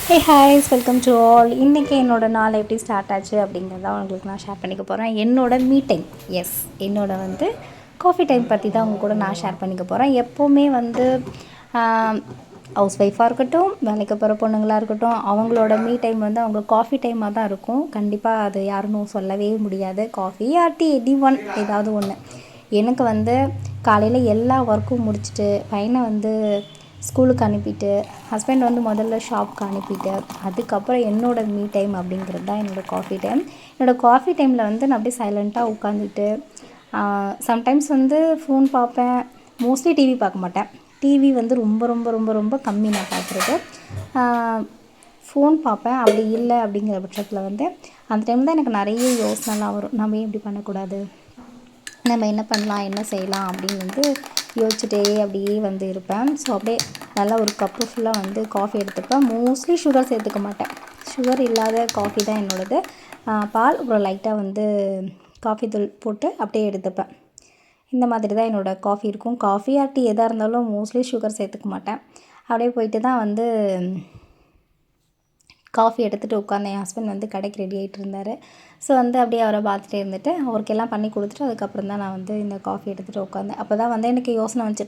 Hey hi's welcome to all. இன்றைக்கி என்னோடய நாள் எப்படி ஸ்டார்ட் ஆச்சு அப்படிங்கிறத உங்களுக்கு நான் ஷேர் பண்ணிக்க போகிறேன். என்னோடய மீ டைம், என்னோட காஃபி டைம் பற்றி தான் உங்கள் கூட நான் ஷேர் பண்ணிக்க போகிறேன். எப்போவுமே ஹவுஸ் ஒய்ஃபாக இருக்கட்டும், வேலைக்கு போகிற பொண்ணுங்களாக இருக்கட்டும், அவங்களோட மீ டைம் அவங்க காஃபி டைமாக தான் இருக்கும். கண்டிப்பாக அது யாருன்னு சொல்லவே முடியாது. காஃபி ஆர் டீ ஏதாவது ஒன்று. எனக்கு காலையில் எல்லா ஒர்க்கும் முடிச்சுட்டு பையனை ஸ்கூலுக்கு அனுப்பிட்டு, ஹஸ்பண்ட் முதல்ல ஷாப்புக்கு அனுப்பிட்டு, அதுக்கப்புறம் என்னோடய மீ டைம் அப்படிங்கிறது தான் என்னோடய காஃபி டைம். என்னோடய காஃபி டைமில் நான் அப்படியே சைலண்ட்டாக உட்காந்துட்டு சம்டைம்ஸ் ஃபோன் பார்ப்பேன். மோஸ்ட்லி டிவி பார்க்க மாட்டேன். டிவி ரொம்ப ரொம்ப ரொம்ப ரொம்ப கம்மி நான் பார்க்குறது. ஃபோன் பார்ப்பேன். அப்படி இல்லை அப்படிங்கிற பட்சத்தில் அந்த டைமில் தான் எனக்கு நிறைய யோசனைலாம் வரும். நம்ம ஏன் இப்படி பண்ணக்கூடாது, நம்ம என்ன பண்ணலாம், என்ன செய்யலாம் அப்படின்னு யோசிச்சுட்டே அப்படியே இருப்பேன். ஸோ அப்படியே நல்லா ஒரு கப்பு ஃபுல்லாக காஃபி எடுத்துப்பேன். மோஸ்ட்லி சுகர் சேர்த்துக்க மாட்டேன். சுகர் இல்லாத காஃபி தான் என்னோடது. பால் அப்புறம் லைட்டாக காஃபி தூள் போட்டு அப்படியே எடுத்துப்பேன். இந்த மாதிரி தான் என்னோடய காஃபி இருக்கும். காஃபி ஆர் டீ எதாக இருந்தாலும் மோஸ்ட்லி சுகர் சேர்த்துக்க மாட்டேன். அப்படியே போயிட்டு தான் காஃபி எடுத்துகிட்டு உட்காந்தேன். என் ஹஸ்பண்ட் கடைக்கு ரெடி ஆகிட்டு இருந்தார். ஸோ அப்படியே அவரை பார்த்துட்டே இருந்துட்டு அவருக்கெல்லாம் பண்ணி கொடுத்துட்டு அதுக்கப்புறம் தான் நான் இந்த காஃபி எடுத்துகிட்டு உட்காந்தேன். அப்போ தான் எனக்கு யோசனை வந்துச்சு,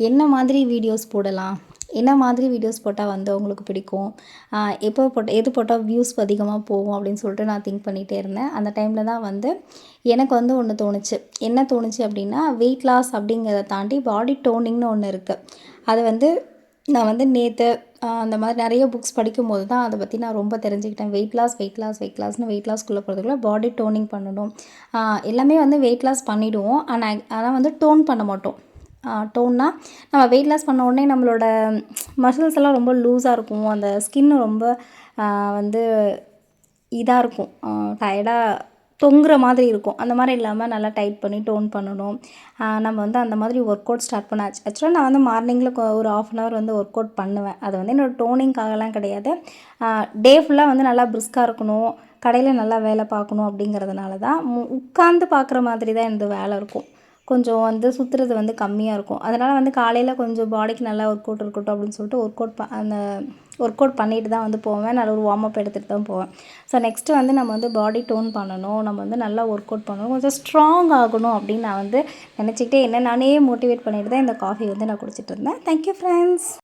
என்ன மாதிரி வீடியோஸ் போடலாம், என்ன மாதிரி வீடியோஸ் போட்டால் உங்களுக்கு பிடிக்கும், எது போட்டால் வியூஸ் அதிகமாக போகும் அப்படின்னு சொல்லிட்டு நான் திங்க் பண்ணிகிட்டே இருந்தேன். அந்த டைமில் தான் எனக்கு ஒன்று தோணுச்சு. என்ன தோணுச்சு அப்படின்னா, வெயிட் லாஸ் அப்படிங்கிறத தாண்டி பாடி டோனிங்னு ஒன்று இருக்குது. அது நான் நேற்று அந்த மாதிரி நிறைய புக்ஸ் படிக்கும்போது தான் அதை பற்றி நான் ரொம்ப தெரிஞ்சுக்கிட்டேன். வெயிட் லாஸ்னு வெயிட் லாஸ்க்குள்ளே போகிறதுக்குள்ள பாடி டோனிங் பண்ணணும். எல்லாமே வெயிட் லாஸ் பண்ணிவிடுவோம். ஆனால் டோன் பண்ண மாட்டோம். டோன்னா நம்ம வெயிட் லாஸ் பண்ண உடனே நம்மளோட மசில்ஸ் எல்லாம் ரொம்ப லூஸாக இருக்கும். அந்த ஸ்கின்னு ரொம்ப இதாக இருக்கும், டயர்டாக தொங்குற மாதிரி இருக்கும். அந்த மாதிரி இல்லாமல் நல்லா டைட் பண்ணி டோன் பண்ணணும். நம்ம அந்த மாதிரி ஒர்க் அவுட் ஸ்டார்ட் பண்ண ஆக்சுவலாக நான் மார்னிங்கில் ஒரு 1/2 hour ஒர்க் அவுட் பண்ணுவேன். அது என்னோடய டோனிங்காகலாம் கிடையாது. டே ஃபுல்லாக நல்லா பிரிஸ்காக இருக்கணும், கடையில் நல்லா வேலை பார்க்கணும் அப்படிங்கிறதுனால தான். உட்காந்து பார்க்குற மாதிரி தான் இந்த வேலை இருக்கும். கொஞ்சம் சுற்றுறது கம்மியாக இருக்கும். அதனால் காலையில் கொஞ்சம் பாடிக்கு நல்லா ஒர்க் அவுட் இருக்கட்டும் அப்படின்னு சொல்லிட்டு ஒர்க் அவுட் பண்ணிட்டு தான் போவேன். நல்ல ஒரு வார்ம் அப் எடுத்துகிட்டு தான் போவேன். ஸோ நெக்ஸ்ட்டு நம்ம பாடி டோன் பண்ணணும், நம்ம நல்லா ஒர்க் அவுட் பண்ணணும், கொஞ்சம் ஸ்ட்ராங் ஆகணும் அப்படின்னு நான் நினச்சிக்கிட்டே என்ன நானே மோட்டிவேட் பண்ணிட்டு தான் இந்த காஃபி நான் குடிச்சிட்டு இருந்தேன். Thank you friends.